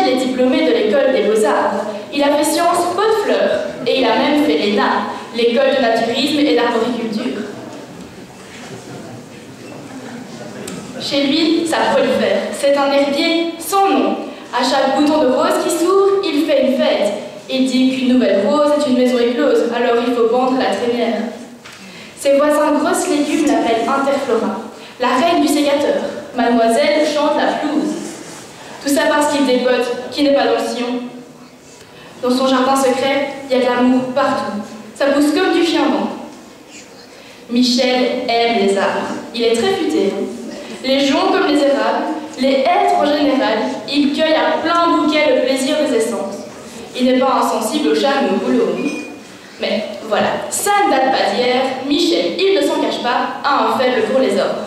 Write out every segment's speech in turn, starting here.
Michel est diplômé de l'école des beaux-arts. Il a fait sciences pot de fleurs et il a même fait l'ENA, l'école de naturisme et d'arboriculture. Chez lui, ça prolifère. C'est un herbier sans nom. À chaque bouton de rose qui s'ouvre, il fait une fête. Il dit qu'une nouvelle rose est une maison éclose, alors il faut pendre la trémière. Ses voisins grosses légumes l'appellent Interflora, la reine du sécateur. Mademoiselle chante la pelouse. Tout ça parce qu'il dépote, qui n'est pas dans le sillon. Dans son jardin secret, il y a de l'amour partout. Ça pousse comme du chien-vent. Michel aime les arbres. Il est très futé. Les joncs comme les érables, les hêtres en général, il cueille à plein bouquet le plaisir des essences. Il n'est pas insensible au charme et au boulot. Mais voilà, ça ne date pas d'hier. Michel, il ne s'en cache pas, a un faible pour les hommes.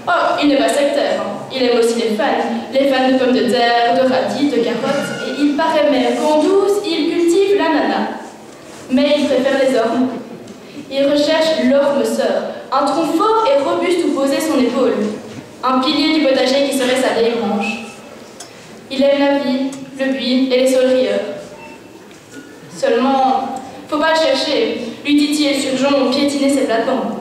Oh, il n'est pas sectaire, hein. Il aime aussi les fans de pommes de terre, de radis, de carottes, et il paraît même qu'en douce, il cultive l'ananas. Mais il préfère les ormes. Il recherche l'orme sœur, un tronc fort et robuste où poser son épaule, un pilier du potager qui serait sa vieille branche. Il aime la vie, le buis et les saulerilleurs. Seulement, faut pas le chercher, lui titiller sur jonc ou piétiner ses plates-bandes.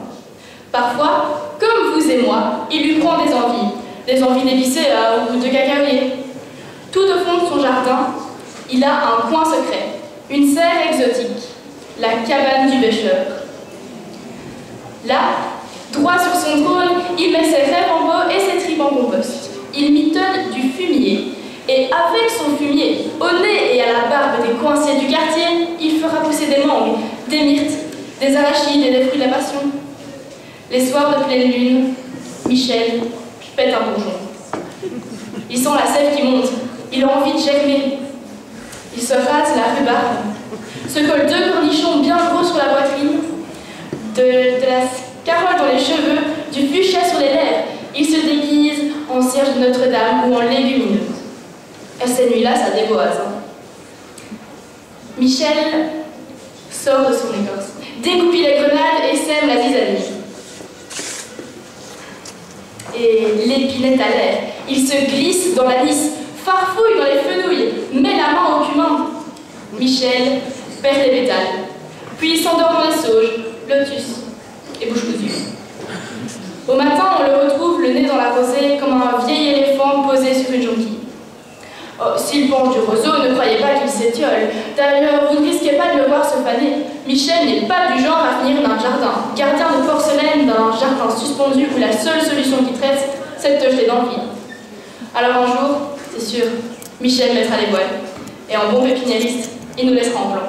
Parfois, comme vous et moi, il lui prend des envies d'épicéa ou de cacahuètes. Tout au fond de son jardin, il a un coin secret, une serre exotique, la cabane du pêcheur. Là, droit sur son trône, il met ses rêves en pot et ses tripes en compost. Il mitonne du fumier. Et avec son fumier, au nez et à la barbe des coinciers du quartier, il fera pousser des mangues, des myrtes, des arachides et des fruits de la passion. Les soirs de pleine lune, Michel pète un bourgeon. Il sent la sève qui monte, il a envie de germer. Il se rase la rhubarbe, se colle 2 cornichons bien gros sur la poitrine, de la carotte dans les cheveux, du fuchsia sur les lèvres. Il se déguise en cierge de Notre-Dame ou en légumineuse. Et ces nuits-là, ça déboise. Michel sort de son écorce, dégoupille les grenades et sème la zizanie. Et l'épinette à l'air. Il se glisse dans la lisse, farfouille dans les fenouilles, met la main au cumin. Michel perd les pétales. Puis il s'endort dans les sauges, lotus et bouche cousue. Au matin, on le retrouve le nez dans la rosée comme un vieil éléphant posé sur une jonquille. Oh, s'il penche du roseau, ne croyez pas qu'il s'étiole. D'ailleurs, vous ne risquez pas de le voir se faner. Michel n'est pas du genre à finir d'un jardin. Gardien de porcelaine d'un jardin suspendu où la seule solution qu'il traite, c'est de te jeter dans le vide. Alors un jour, c'est sûr, Michel mettra les voiles. Et en bon pépiniériste, il nous laissera en plan.